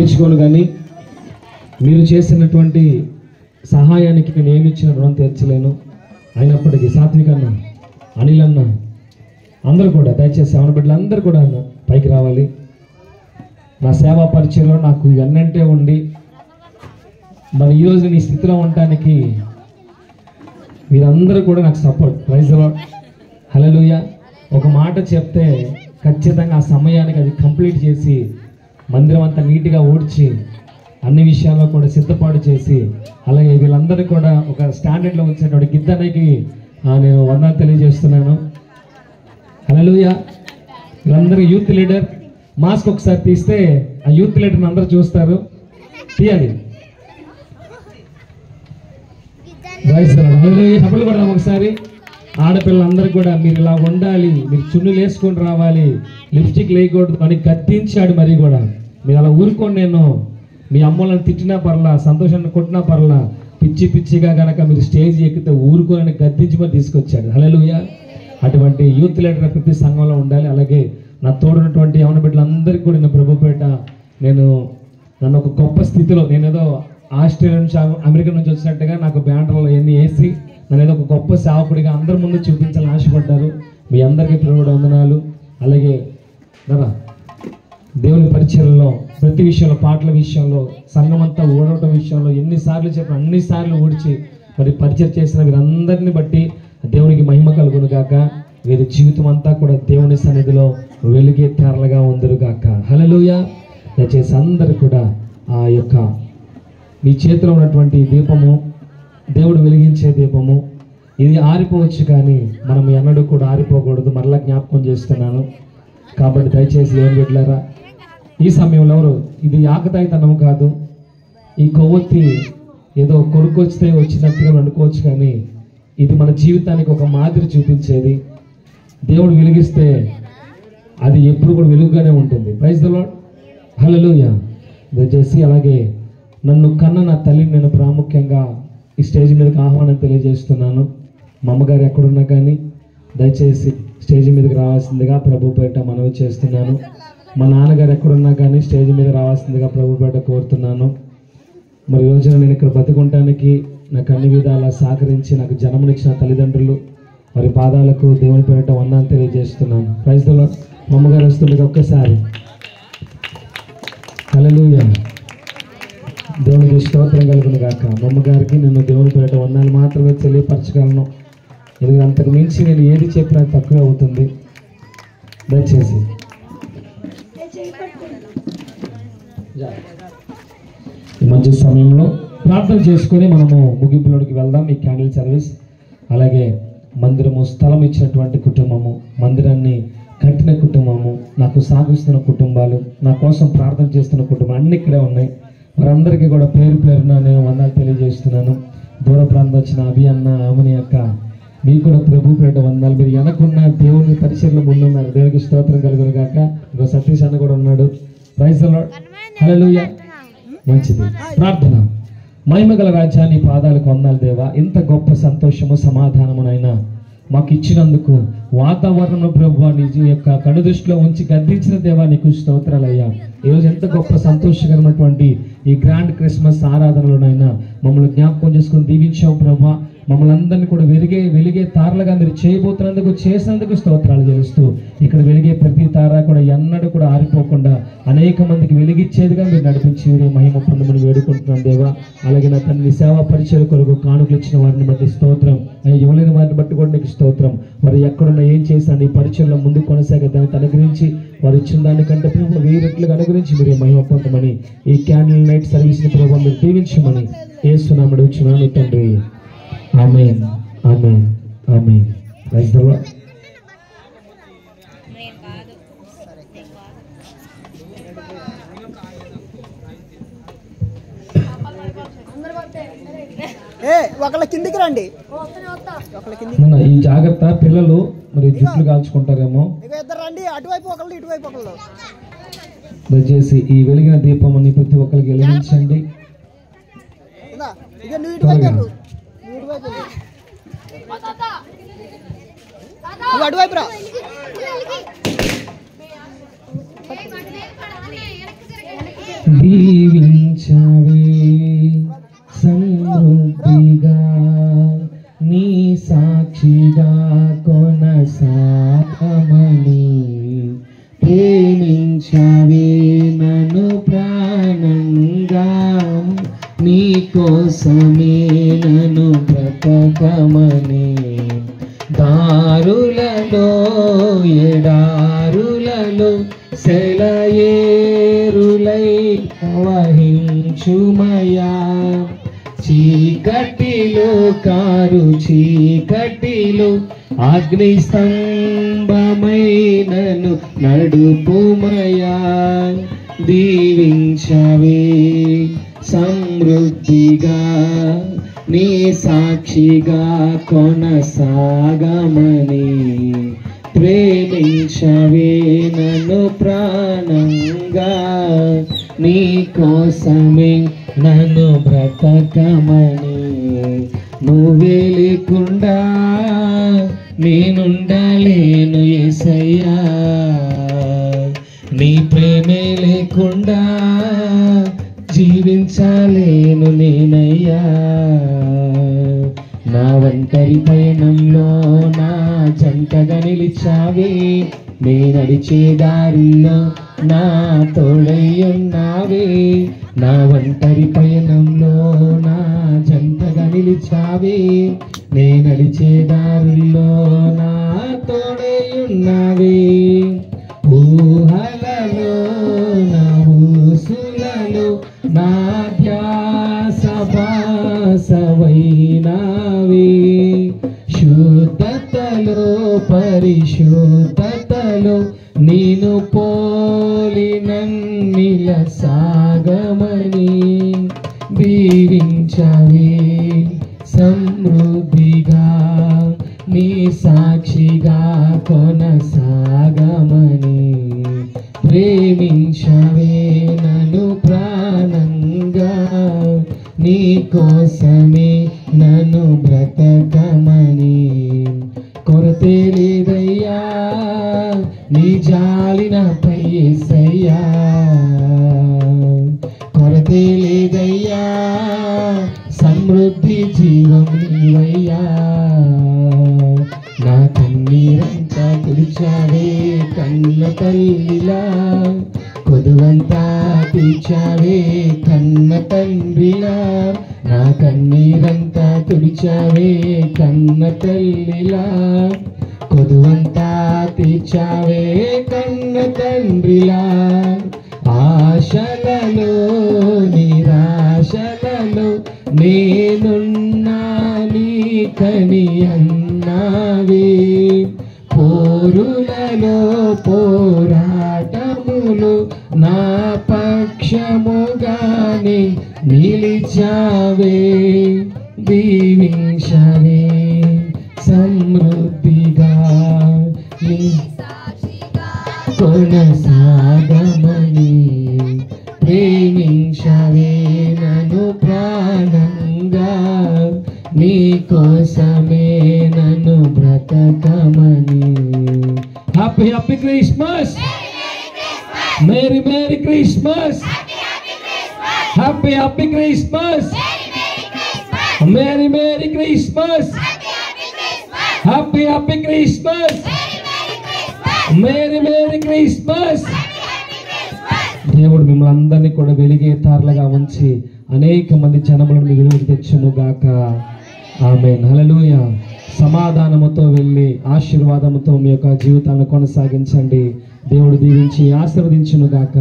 తీర్చుకోను, కానీ మీరు చేసినటువంటి సహాయానికి నేను ఏమి ఇచ్చిన రుణం తీర్చలేను. అయినప్పటికీ సాత్విక్ అన్న, అనిల్ అన్న, అందరూ కూడా దయచేసి శ్రవణ బిడ్డలు అందరూ కూడా పైకి రావాలి. నా సేవా పరిచయంలో నాకు ఎన్నంటే ఉండి మరి ఈరోజు నేను ఈ స్థితిలో ఉండటానికి మీరందరూ కూడా నాకు సపోర్ట్. ప్రైజ్ ది లార్డ్, హల్లెలూయా. ఒక మాట చెప్తే ఖచ్చితంగా ఆ సమయానికి అది కంప్లీట్ చేసి మందిరం అంతా నీట్గా ఊడ్చి అన్ని విషయాల్లో కూడా సిద్ధపాటు చేసి అలాగే వీళ్ళందరూ కూడా ఒక స్టాండర్డ్లో వచ్చేటువంటి గిద్దనకి నేను వందనాలు తెలియజేస్తున్నాను. హల్లెలూయా. వీళ్ళందరూ యూత్ లీడర్ మాస్క్ ఒకసారి తీస్తే ఆ యూత్ లీడర్ని అందరూ చూస్తారు, తీయాలి. సభలు కూడా ఒకసారి ఆడపిల్లలందరూ కూడా మీరు ఇలా ఉండాలి, మీరు చున్నులు వేసుకొని రావాలి, లిప్స్టిక్ లేకూడదు అని గద్దించాడు. మరి కూడా మీరు అలా ఊరుకోండి, నేను మీ అమ్మలను తిట్టినా పర్లా, సంతోషాన్ని కొట్టినా పర్లా, పిచ్చి పిచ్చిగా కనుక మీరు స్టేజ్ ఎక్కితే ఊరుకోని గద్దించి మరి తీసుకొచ్చాడు. హల్లెలూయా. అటువంటి యూత్ లీడర్ ప్రతి సంఘంలో ఉండాలి. అలాగే నా తోడున్నటువంటి యవన బిడ్డలందరికీ కూడా నేను ప్రభుపేట నన్ను ఒక గొప్ప స్థితిలో నేనేదో ఆస్ట్రేలియా నుంచి అమెరికా నుంచి వచ్చినట్టుగా నాకు బ్యానర్లు ఎన్ని వేసి నన్ను ఏదో ఒక గొప్ప సేవకుడిగా అందరి ముందు చూపించాలని ఆశపడ్డారు. మీ అందరికీ ప్రభువుడి వందనాలు. అలాగే దేవుని పరిచయంలో ప్రతి విషయంలో, పాటల విషయంలో, సంఘమంతా ఓడవటం విషయంలో ఎన్నిసార్లు చెప్పిన అన్నిసార్లు ఊడ్చి మరి పరిచయం చేసిన వీరందరిని బట్టి దేవునికి మహిమ కలుగును గాక. వీరి జీవితం అంతా కూడా దేవుని సన్నిధిలో వెలిగే తెరలుగా ఉందరు గాక. హల్లెలూయా. దయచేసి అందరూ కూడా ఆ యొక్క మీ చేతిలో ఉన్నటువంటి దీపము దేవుడు వెలిగించే దీపము, ఇది ఆరిపోవచ్చు కానీ మనం ఎన్నడూ కూడా ఆరిపోకూడదు. మరలా జ్ఞాపకం చేస్తున్నాను. కాబట్టి దయచేసి ఏం బిడ్డలారా, ఈ సమయంలో ఎవరు ఇది ఆకతాయితనం కాదు, ఈ కొవ్వొత్తి ఏదో కొనుక్కొచ్చితే వచ్చినట్టుగా అనుకోవచ్చు, కానీ ఇది మన జీవితానికి ఒక మాదిరి చూపించేది. దేవుడు వెలిగిస్తే అది ఎప్పుడు కూడా వెలుగుగానే ఉంటుంది. ప్రైజ్ ది లార్డ్, హల్లెలూయా. దయచేసి అలాగే నన్ను కన్న నా తల్లిని నేను ప్రాముఖ్యంగా ఈ స్టేజ్ మీదకి ఆహ్వానం తెలియజేస్తున్నాను. మా అమ్మగారు ఎక్కడున్నా కానీ దయచేసి స్టేజ్ మీదకి రావాల్సిందిగా ప్రభుపేట మనవి చేస్తున్నాను. మా నాన్నగారు ఎక్కడున్నా కానీ స్టేజ్ మీద రావాల్సిందిగా ప్రభుపేట కోరుతున్నాను. మరి రోజున నేను ఇక్కడ బతుకుంటానికి నాకు అన్ని విధాలా సహకరించి నాకు జన్మనిచ్చిన తల్లిదండ్రులు వారి పాదాలకు దేవుని పేరిట వందనాలు తెలియజేస్తున్నాను. Praise the Lord. మా అమ్మగారు వస్తుండగా ఒక్కసారి హల్లెలూయా. దేవునికి స్తోత్రం కలుగును గాక. మా అమ్మగారికి నేను దేవుని పేరిట వందనాలు మాత్రమే తెలియపరచగలను. ఎందుకంటే అంతకు మించి నేను ఏది చెప్పినా తక్కువ అవుతుంది. దయచేసి ఈ మంచి సమయంలో ప్రార్థన చేసుకొని మనము ముగింపులోకి వెళ్దాం. ఈ క్యాండిల్ సర్వీస్ అలాగే మందిరము స్థలం ఇచ్చినటువంటి కుటుంబము, మందిరాన్ని కట్టిన కుటుంబము, నాకు సాగిస్తున్న కుటుంబాలు, నా కోసం ప్రార్థన చేస్తున్న కుటుంబం అన్నీ ఇక్కడే ఉన్నాయి. వారందరికీ కూడా పేరు పేరున నేను వందనాలు తెలియజేస్తున్నాను. దూర ప్రాంతం వచ్చిన అభి అన్న, ఆమెని అక్క, మీకు కూడా ప్రభు పేట వందనాలు. మీరు వెనకున్న దేవుని పరిచయంలో ముందున్నారు. దేవునికి స్తోత్రం కలుగును గాక. ఇంకో సతీష్ అన్న కూడా ఉన్నాడు. ప్రైజ్ ది లార్డ్, హల్లెలూయా. మంచిది. ప్రార్థన. మహిమగల రాజ్యాన్ని పాదాలకు వందనాలు దేవా. ఇంత గొప్ప సంతోషము సమాధానమునైనా మాకు ఇచ్చినందుకు వాతావరణంలో ప్రభువా నీ యొక్క కనుదృష్టిలో ఉంచి గద్దించిన దేవా నీకు స్తోత్రాలయ్యా. ఈరోజు ఎంత గొప్ప సంతోషకరమైనటువంటి ఈ గ్రాండ్ క్రిస్మస్ ఆరాధనలోనైనా మమ్మల్ని జ్ఞాపకం చేసుకుని దీవించావు ప్రభా. మమ్మల్ని అందరినీ కూడా వెలిగే తారలుగా మీరు చేయబోతున్నందుకు, చేసినందుకు స్తోత్రాలు చేస్తూ ఇక్కడ వెలిగే ప్రతి తార కూడా ఎన్నడూ కూడా ఆరిపోకుండా అనేక మందికి వెలిగించేదిగా మీరు నడిపించి మీరే మహిమ పొందమని వేడుకుంటున్నాను దేవా. అలాగే నా తండ్రి సేవా పరిచయ కొరకు కానుకలు ఇచ్చిన వారిని బట్టి స్తోత్రం, ఇవ్వలేని వారిని బట్టి కూడా నీకు స్తోత్రం. వారు ఎక్కడున్నా ఏం చేశాను ఈ పరిచయంలో ముందు కొనసాగే దానికి అనుగ్రహించి వారు ఇచ్చిన దానికంటే ప్రభు 1000 రెట్లుగా అనుగ్రహించి మీరే మహిమ పొందమని ఈ క్యాండిల్ నైట్ సర్వీస్ని ప్రభు మీరు దీవించమని యేసునామమున అడుగుచున్నాను తండ్రి. ఆమేన్, ఆమేన్, ఆమేన్. Praise the Lord. ఒకళ్ళ కిందికి రండి. ఈ జాగ్రత్త, పిల్లలు మరి జుట్లు కాల్చుకుంటారేమో. ఇద్దరు రండి, అటువైపు ఒకళ్ళు ఇటువైపు ఒకళ్ళు. దయచేసి ఈ వెలిగిన దీపముని ప్రతి ఒక్కరికి వెలిగించండి. అటువైపు రా. దీవించవే సమృద్ధిగా నీ సాక్షిగా కొనసాగమని ప్రేమించవే నన్ను ప్రాణంగా నీ కోసమే నన్ను బ్రతకమని దారులలో ఎడారులలో సెలయేరులై ప్రవహించుమయా చీకటిలో కారు చీకటిలో అగ్ని స్తంభమైనను నడుపుమయా దీవించవే సమృద్ధిగా నీ సాక్షిగా కొనసాగమని ప్రేమించవే నన్ను ప్రాణంగా నీ కోసమే నన్ను బ్రతకమని నువ్వే లేకుండా నేనుండలేను యేసయ్యా నీ ప్రేమే లేకుండా జీవించలేను నేనయ్యా నా ఒంటరి పయనంలో నా జంటగా నిలిచావే నే నడిచే దారిలో నా తోడయ్యున్నావే నా ఒంటరి పయనంలో నా జంటగా నిలిచావే నే నడిచే దారిలో నా తోడయ్యున్నావే ఊహలలో నా ఊసులలో నా ధ్యాస బాసవైనావే శుద్ధతలో పరిశుద్ధతలో నేను పోలి నన్నిల సాగమని దీవించవే సమృద్ధిగా నీ సాక్షిగా కొనసాగమని ప్రేమించవే నన్ను ప్రాణంగా నీ కోసమే నన్ను బ్రతకమని కొరతే లేదయ్యా నీ జాలి నాపై యేసయ్యా కొరతే లేదయ్యా సమృద్ధి జీవం నీవయ్యా నా కన్నీరంతా తుడిచావే కన్న తల్లిలా కొదువంతా తీర్చావే కన్న తండ్రిలా నా కన్నీరంతా తుడిచావే కన్న తల్లిలా కొదువంతా తీర్చావే కన్న తండ్రిలా ఆశలలో నిరాశలలో నేనున్నా నీకని అన్నావే పోరులలో పోరాటములు నా పక్షముగానే నిలిచావే దీవించవే సమృద్ధిగా నీ కొనసాగమని ప్రేమించవే నన్ను ప్రాణంగా నీ కోసమే నన్ను బ్రతకమని happy happy Christmas merry merry Christmas happy happy Christmas merry merry Christmas happy happy Christmas merry merry Christmas దేవుడు మిమ్మల్ని అందరినీ కూడా వెలిగే తారలుగా ఉంచి అనేక మంది జనములను మీ వెలుగుకు తెచ్చును గాక ఆమేన్ హల్లెలూయా సమాధానముతో వెళ్ళి ఆశీర్వాదముతో మీ యొక్క జీవితాలను కొనసాగించండి దేవుడు దీవించి ఆశీర్వదించును గాక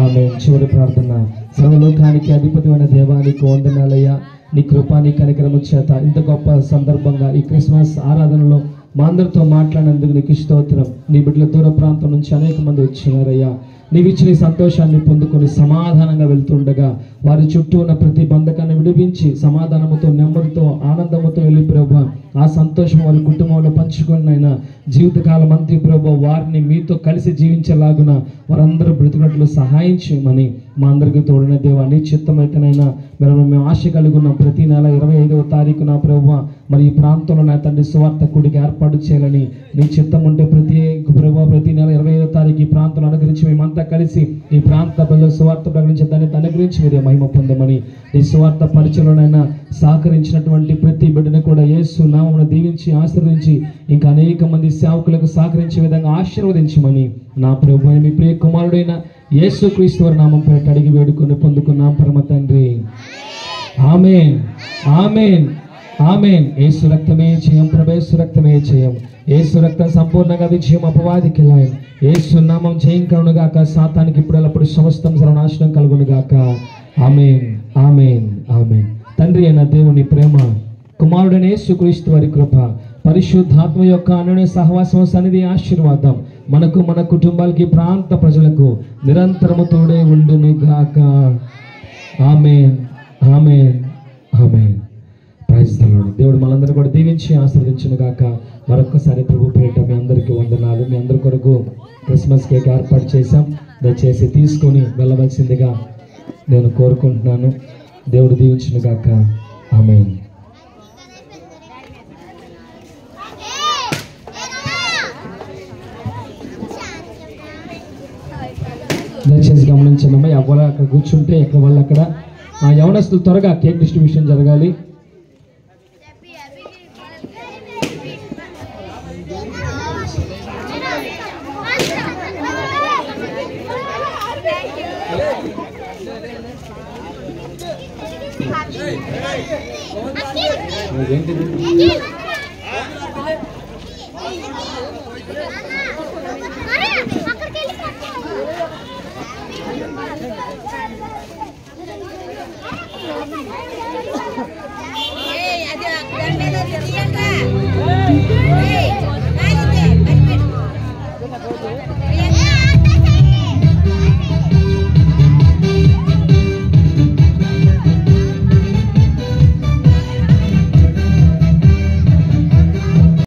ఆమేన్ చివరి ప్రార్థన సర్వలోకానికి అధిపతిమైన దేవానికి వందనాలయ్యా నీ కృపా నీ కనికరము చేత ఇంత గొప్ప సందర్భంగా ఈ క్రిస్మస్ ఆరాధనలో మా అందరితో మాట్లాడినందుకు నీకు స్తోత్రం నీ బిడ్డల దూర ప్రాంతం నుంచి అనేక మంది వచ్చినారయ్యా నీవు ఇచ్చిన సంతోషాన్ని పొందుకొని సమాధానంగా వెళ్తుండగా వారి చుట్టూ ఉన్న ప్రతి బంధకాన్ని విడిపించి సమాధానముతో నెమ్మదితో ఆనందముతో వెళ్ళి ప్రభు ఆ సంతోషం వారి కుటుంబంలో పంచుకున్నైనా జీవితకాలం అంతా ప్రభు వారిని మీతో కలిసి జీవించేలాగున వారందరూ బ్రతుకున్నట్లు సహాయం చేయమని మా అందరికీ తోడిన దేవా నీ చిత్తమైతేనైనా మేము ఆశ కలిగి ఉన్నాం ప్రతి నెల 25వ తారీఖున ప్రభు మరి ఈ ప్రాంతంలో నా తండ్రి సువార్త కూడికి ఏర్పాటు చేయాలని నీ చిత్తం ఉంటే ప్రతి నెల 25వ తారీఖు ఈ ప్రాంతంలో అనుగ్రహించి మేమంతా కలిసి ఈ ప్రాంత ప్రజల సువార్త ప్రకటించే దాన్ని అనుగ్రహించి మీరే మహిమ పొందమని ఈ సువార్త పరిచయంలోనైనా సహకరించినటువంటి ప్రతి బిడ్డను కూడా యేసు నామమున దీవించి ఆశీర్వదించి ఇంకా అనేక మంది సేవకులకు సహకరించే విధంగా ఆశీర్వదించమని నా ప్రభు మీ ప్రియ కుమారుడైన యేసుక్రీస్తు వారి నామం పేరిట అడిగి వేడుకొని పొందుకున్నాం పరమ తండ్రి. ఆమేన్ ఆమేన్ ఆమేన్. యేసు రక్తమే జయం, ప్రభు యేసు రక్తమే జయం. యేసు రక్తం సంపూర్ణంగా విజయం అపవాదికి లయం. యేసు నామం జయం కలుగునుగాక, సాతానికి ఇప్పుడు సమస్తం సర్వనాశనం కలుగునుగాక. ఆమేన్ ఆమేన్ ఆమేన్. తండ్రి అయిన దేవుని ప్రేమ, కుమారుడైన యేసుక్రీస్తు వారి కృప, పరిశుద్ధాత్మ యొక్క అన్యోన్య సహవాసం, సన్నిధి, ఆశీర్వాదం మనకు మన కుటుంబాలకి ప్రాంత ప్రజలకు నిరంతరము తోడే ఉండునుగాక. ఆమేన్ ఆమేన్ ఆమేన్. Praise the Lord. దేవుడు మనందరూ కూడా దీవించి ఆశీర్వదించునుగాక. మరొకసారి ప్రభు పేరిట మీ అందరికీ వందనాలు. మీ అందరి కొరకు క్రిస్మస్ కేక్ ఏర్పాటు చేశాం. దయచేసి తీసుకొని వెళ్ళవలసిందిగా నేను కోరుకుంటున్నాను. దేవుడు దీవించునుగాక. ఆమేన్. దయచేసి గమనించండి. ఎవరు అక్కడ కూర్చుంటే ఎక్కడ వాళ్ళు అక్కడ యవనస్తులు త్వరగా కేక్ డిస్ట్రిబ్యూషన్ జరగాలి. ఏంటిది?